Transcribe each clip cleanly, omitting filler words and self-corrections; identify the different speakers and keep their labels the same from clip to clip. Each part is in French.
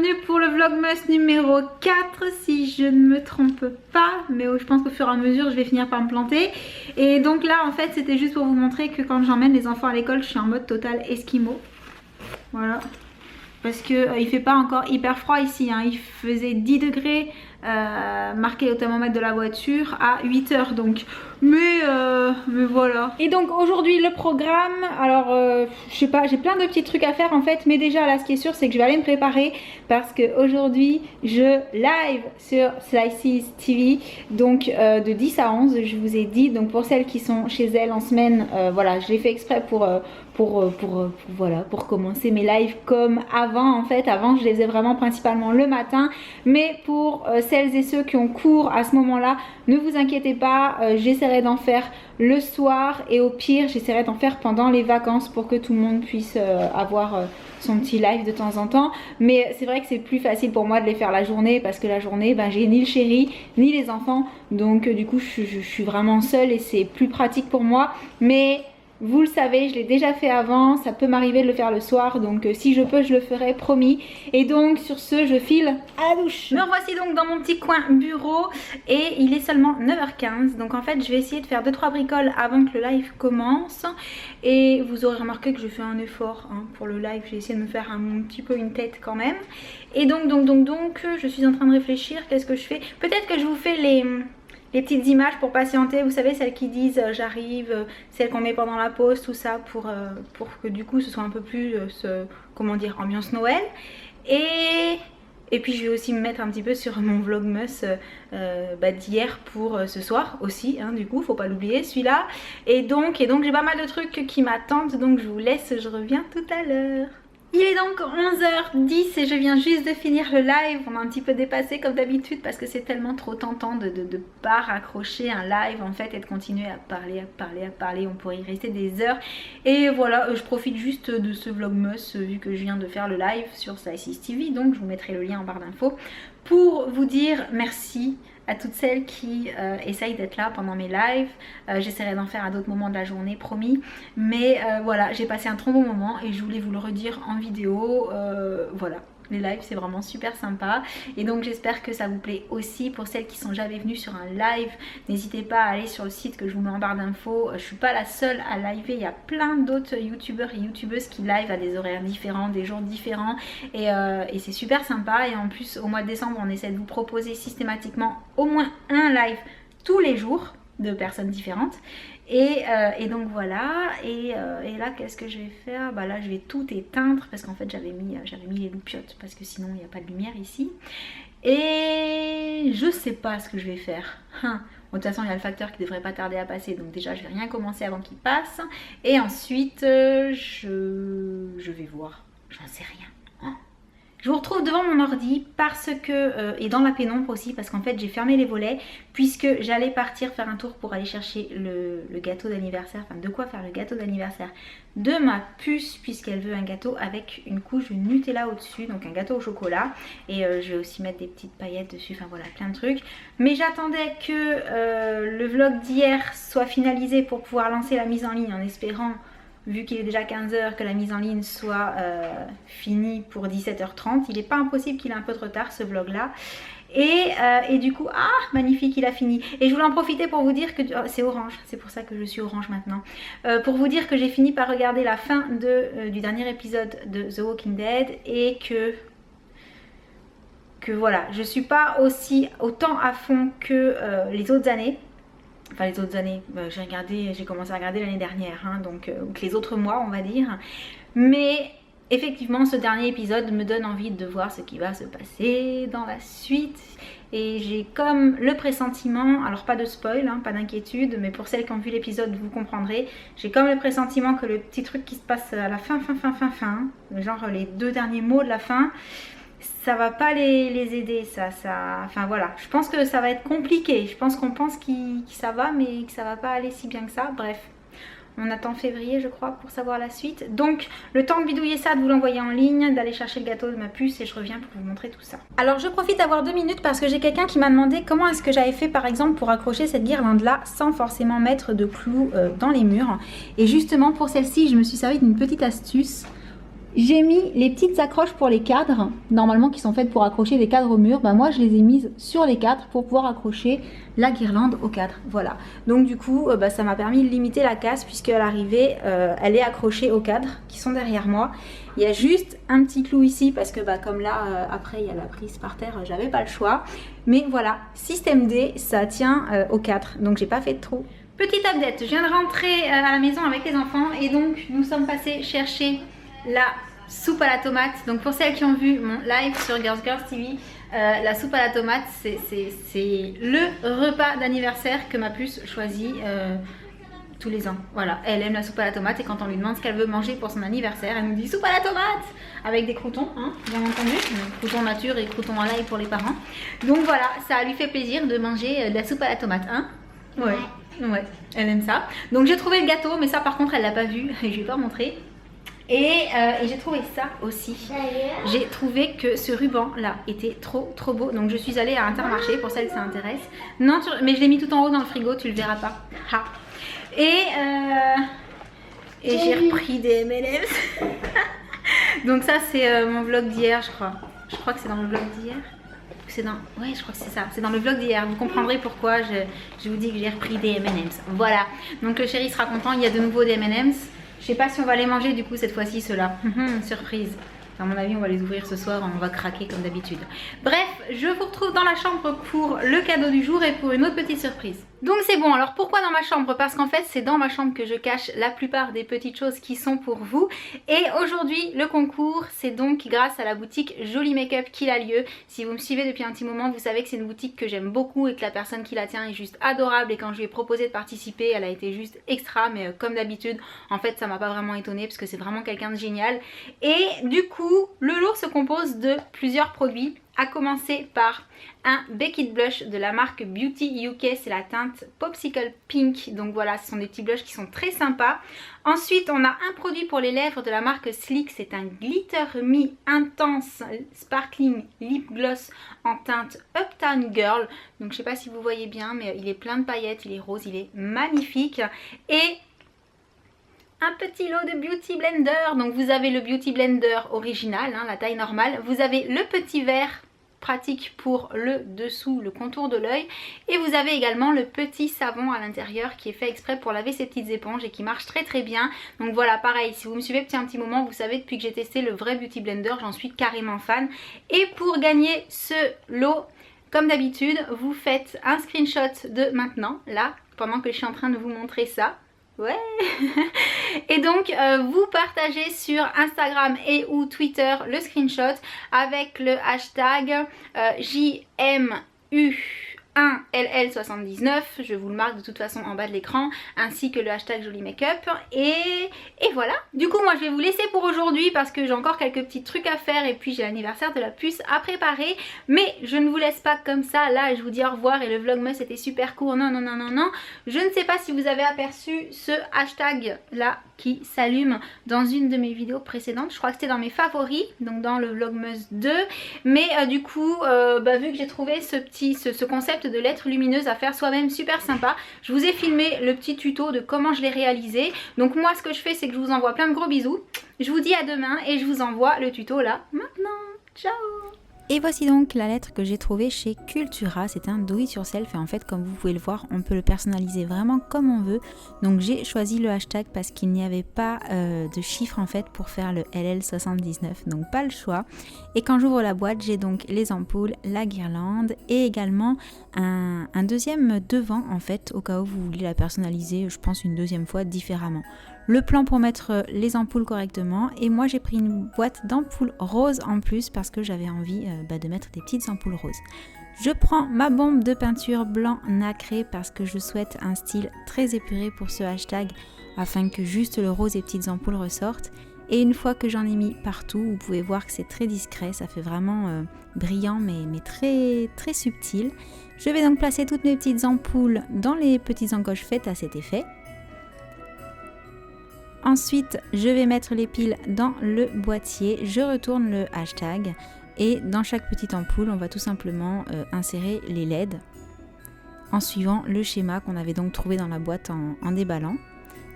Speaker 1: bienvenue pour le vlogmas numéro 4 si je ne me trompe pas, mais je pense qu'au fur et à mesure je vais finir par me planter. Et donc là en fait c'était juste pour vous montrer que quand j'emmène les enfants à l'école je suis en mode total esquimau. Voilà. Parce que il fait pas encore hyper froid ici, hein. Il faisait 10 degrés marqué au thermomètre de la voiture à 8 h donc. Mais voilà. Et donc aujourd'hui le programme, alors je sais pas, j'ai plein de petits trucs à faire en fait. Mais déjà là ce qui est sûr c'est que je vais aller me préparer parce que aujourd'hui je live sur Slices TV. Donc de 10 à 11 je vous ai dit. Donc pour celles qui sont chez elles en semaine, voilà, je l'ai fait exprès voilà, pour commencer mes lives comme avant en fait. Avant je les faisais vraiment principalement le matin. Mais pour celles et ceux qui ont cours à ce moment là, ne vous inquiétez pas, j'essaierai d'en faire le soir et au pire j'essaierai d'en faire pendant les vacances pour que tout le monde puisse avoir son petit live de temps en temps. Mais c'est vrai que c'est plus facile pour moi de les faire la journée parce que la journée j'ai ni le chéri ni les enfants, donc du coup je suis vraiment seule et c'est plus pratique pour moi. Mais vous le savez, je l'ai déjà fait avant, ça peut m'arriver de le faire le soir, donc si je peux je le ferai, promis. Et donc sur ce je file à la douche. Me revoici donc dans mon petit coin bureau et il est seulement 9 h 15. Donc en fait je vais essayer de faire 2-3 bricoles avant que le live commence. Et vous aurez remarqué que je fais un effort hein, pour le live, j'ai essayé de me faire un petit peu une tête quand même. Et donc je suis en train de réfléchir, qu'est-ce que je fais. Peut-être que je vous fais les petites images pour patienter, vous savez, celles qui disent j'arrive, celles qu'on met pendant la pause, tout ça pour que du coup ce soit un peu plus, comment dire, ambiance Noël. Et puis je vais aussi me mettre un petit peu sur mon vlogmas d'hier pour ce soir aussi, hein, du coup faut pas l'oublier celui-là. Et donc j'ai pas mal de trucs qui m'attendent, donc je vous laisse, je reviens tout à l'heure. Il est donc 11 h 10 et je viens juste de finir le live. On a un petit peu dépassé comme d'habitude parce que c'est tellement trop tentant de pas raccrocher un live en fait et de continuer à parler. On pourrait y rester des heures. Et voilà, je profite juste de ce vlogmas vu que je viens de faire le live sur Slices TV. Donc je vous mettrai le lien en barre d'infos pour vous dire merci à toutes celles qui essayent d'être là pendant mes lives. J'essaierai d'en faire à d'autres moments de la journée, promis. Mais voilà, j'ai passé un trop bon moment et je voulais vous le redire en vidéo. Voilà, les lives c'est vraiment super sympa. Et donc j'espère que ça vous plaît aussi. Pour celles qui sont jamais venues sur un live, n'hésitez pas à aller sur le site que je vous mets en barre d'infos. Je suis pas la seule à liver, il y a plein d'autres youtubeurs et youtubeuses qui live à des horaires différents, des jours différents. Et c'est super sympa. Et en plus au mois de décembre on essaie de vous proposer systématiquement au moins un live tous les jours de personnes différentes. Et donc voilà, et là qu'est-ce que je vais faire? Là je vais tout éteindre parce qu'en fait j'avais mis les loupiottes parce que sinon il n'y a pas de lumière ici. Et je sais pas ce que je vais faire. Bon, de toute façon il y a le facteur qui devrait pas tarder à passer, donc déjà je vais rien commencer avant qu'il passe. Et ensuite je vais voir, j'en sais rien. Je vous retrouve devant mon ordi parce que, et dans la pénombre aussi, parce qu'en fait j'ai fermé les volets puisque j'allais partir faire un tour pour aller chercher le gâteau d'anniversaire, enfin de quoi faire le gâteau d'anniversaire de ma puce puisqu'elle veut un gâteau avec une couche de Nutella au-dessus, donc un gâteau au chocolat. Et je vais aussi mettre des petites paillettes dessus, enfin voilà, plein de trucs. Mais j'attendais que le vlog d'hier soit finalisé pour pouvoir lancer la mise en ligne en espérant, vu qu'il est déjà 15 h, que la mise en ligne soit finie pour 17 h 30. Il n'est pas impossible qu'il ait un peu de retard ce vlog là. Et du coup, ah magnifique, il a fini. Et je voulais en profiter pour vous dire que, oh, c'est orange, c'est pour ça que je suis orange maintenant. Pour vous dire que j'ai fini par regarder la fin du dernier épisode de The Walking Dead. Et que voilà, je suis pas autant à fond que les autres années. Enfin les autres années, j'ai commencé à regarder l'année dernière, hein, donc que les autres mois on va dire. Mais effectivement ce dernier épisode me donne envie de voir ce qui va se passer dans la suite. Et j'ai comme le pressentiment, alors pas de spoil, hein, pas d'inquiétude, mais pour celles qui ont vu l'épisode vous comprendrez. J'ai comme le pressentiment que le petit truc qui se passe à la fin, genre les 2 derniers mots de la fin, ça va pas les aider, enfin voilà, je pense que ça va être compliqué. Je pense qu'on pense que ça va, mais que ça va pas aller si bien que ça. Bref, on attend février je crois pour savoir la suite. Donc le temps de bidouiller ça, de vous l'envoyer en ligne, d'aller chercher le gâteau de ma puce et je reviens pour vous montrer tout ça. Alors je profite d'avoir 2 minutes parce que j'ai quelqu'un qui m'a demandé comment est-ce que j'avais fait par exemple pour accrocher cette guirlande là sans forcément mettre de clous dans les murs. Et justement pour celle-ci je me suis servi d'une petite astuce. J'ai mis les petites accroches pour les cadres, normalement qui sont faites pour accrocher des cadres au mur. Bah moi je les ai mises sur les cadres pour pouvoir accrocher la guirlande au cadre. Voilà. Donc du coup ça m'a permis de limiter la casse puisque à l'arrivée elle est accrochée aux cadres qui sont derrière moi. Il y a juste un petit clou ici parce que comme là après il y a la prise par terre, j'avais pas le choix. Mais voilà, système D, ça tient au cadre, donc j'ai pas fait de trou. Petite update, je viens de rentrer à la maison avec les enfants et donc nous sommes passés chercher la soupe à la tomate. Donc pour celles qui ont vu mon live sur Girls TV, la soupe à la tomate c'est le repas d'anniversaire que ma puce choisit tous les ans. Voilà, elle aime la soupe à la tomate et quand on lui demande ce qu'elle veut manger pour son anniversaire, elle nous dit soupe à la tomate avec des croutons, hein, bien entendu, croutons nature et croutons à l'ail pour les parents. Donc voilà, ça lui fait plaisir de manger de la soupe à la tomate, hein. Ouais, elle aime ça. Donc j'ai trouvé le gâteau, mais ça par contre elle l'a pas vu et je vais pas montrer. Et j'ai trouvé ça aussi. J'ai trouvé que ce ruban là était trop beau. Donc je suis allée à Intermarché pour celles que ça intéresse. Non, mais je l'ai mis tout en haut dans le frigo, tu le verras pas. Ha. Et j'ai repris des M&M's. Donc ça c'est mon vlog d'hier je crois. Je crois que c'est dans le vlog d'hier. Ouais, je crois que c'est ça. C'est dans le vlog d'hier. Vous comprendrez pourquoi je vous dis que j'ai repris des M&M's. Voilà. Donc le chéri sera content. Il y a de nouveau des M&M's. Je sais pas si on va les manger du coup cette fois-ci ceux-là. Surprise. À mon avis on va les ouvrir ce soir, on va craquer comme d'habitude. Bref, je vous retrouve dans la chambre pour le cadeau du jour et pour une autre petite surprise. Donc c'est bon, alors pourquoi dans ma chambre? Parce qu'en fait c'est dans ma chambre que je cache la plupart des petites choses qui sont pour vous. Et aujourd'hui le concours c'est donc grâce à la boutique Jolie Make-up qu'il a lieu. Si vous me suivez depuis un petit moment vous savez que c'est une boutique que j'aime beaucoup et que la personne qui la tient est juste adorable. Et quand je lui ai proposé de participer elle a été juste extra, mais comme d'habitude en fait ça m'a pas vraiment étonnée parce que c'est vraiment quelqu'un de génial. Et du coup le lot se compose de plusieurs produits. À commencer par un Beckett Blush de la marque Beauty UK, c'est la teinte Popsicle Pink. Donc voilà, ce sont des petits blushs qui sont très sympas. Ensuite, on a un produit pour les lèvres de la marque Sleek, c'est un Glitter Me Intense Sparkling Lip Gloss en teinte Uptown Girl. Donc je sais pas si vous voyez bien, mais il est plein de paillettes, il est rose, il est magnifique. Et un petit lot de Beauty Blender. Donc vous avez le Beauty Blender original, hein, la taille normale. Vous avez le petit verre pratique pour le dessous, le contour de l'œil. Et vous avez également le petit savon à l'intérieur qui est fait exprès pour laver ces petites éponges et qui marche très bien. Donc voilà, pareil, si vous me suivez depuis un petit moment, vous savez depuis que j'ai testé le vrai Beauty Blender, j'en suis carrément fan. Et pour gagner ce lot, comme d'habitude, vous faites un screenshot de maintenant, là, pendant que je suis en train de vous montrer ça. Ouais. Et donc vous partagez sur Instagram et ou Twitter le screenshot avec le hashtag JMU1LL79, je vous le marque de toute façon en bas de l'écran, ainsi que le hashtag Jolie Make-up. Et voilà, du coup moi je vais vous laisser pour aujourd'hui parce que j'ai encore quelques petits trucs à faire et puis j'ai l'anniversaire de la puce à préparer. Mais je ne vous laisse pas comme ça, là je vous dis au revoir et le vlogmas était super court, non. Je ne sais pas si vous avez aperçu ce hashtag là qui s'allume dans une de mes vidéos précédentes, je crois que c'était dans mes favoris, donc dans le vlogmas 2. Mais du coup vu que j'ai trouvé ce concept de lettres lumineuses à faire soi-même super sympa, je vous ai filmé le petit tuto de comment je l'ai réalisé. Donc moi ce que je fais c'est que je vous envoie plein de gros bisous, je vous dis à demain et je vous envoie le tuto là maintenant. Ciao. Et voici donc la lettre que j'ai trouvée chez Cultura. C'est un do it yourself et en fait comme vous pouvez le voir on peut le personnaliser vraiment comme on veut. Donc j'ai choisi le hashtag parce qu'il n'y avait pas de chiffre en fait pour faire le LL79, donc pas le choix. Et quand j'ouvre la boîte j'ai donc les ampoules, la guirlande et également un deuxième devant en fait au cas où vous voulez la personnaliser, je pense une deuxième fois différemment. Le plan pour mettre les ampoules correctement et moi j'ai pris une boîte d'ampoules roses en plus parce que j'avais envie de mettre des petites ampoules roses. Je prends ma bombe de peinture blanc nacré parce que je souhaite un style très épuré pour ce hashtag afin que juste le rose et petites ampoules ressortent. Et une fois que j'en ai mis partout, vous pouvez voir que c'est très discret, ça fait vraiment brillant mais très subtil. Je vais donc placer toutes mes petites ampoules dans les petites encoches faites à cet effet. Ensuite, je vais mettre les piles dans le boîtier, je retourne le hashtag et dans chaque petite ampoule, on va tout simplement insérer les LED en suivant le schéma qu'on avait donc trouvé dans la boîte en déballant.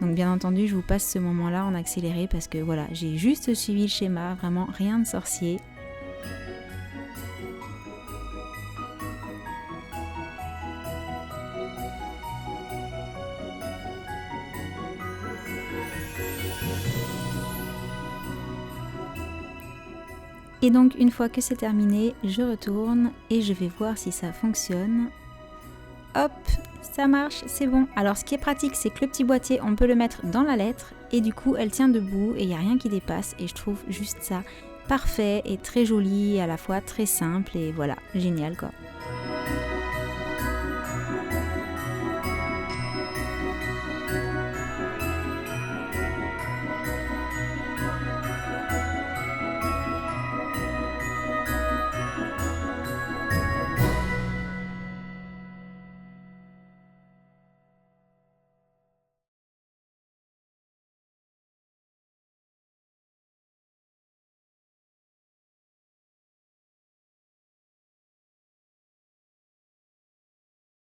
Speaker 2: Donc bien entendu, je vous passe ce moment-là en accéléré parce que voilà, j'ai juste suivi le schéma, vraiment rien de sorcier. Et donc une fois que c'est terminé, je retourne et je vais voir si ça fonctionne. Hop, ça marche, c'est bon. Alors ce qui est pratique, c'est que le petit boîtier, on peut le mettre dans la lettre et du coup elle tient debout et il n'y a rien qui dépasse et je trouve juste ça parfait et très joli et à la fois très simple et voilà, génial quoi.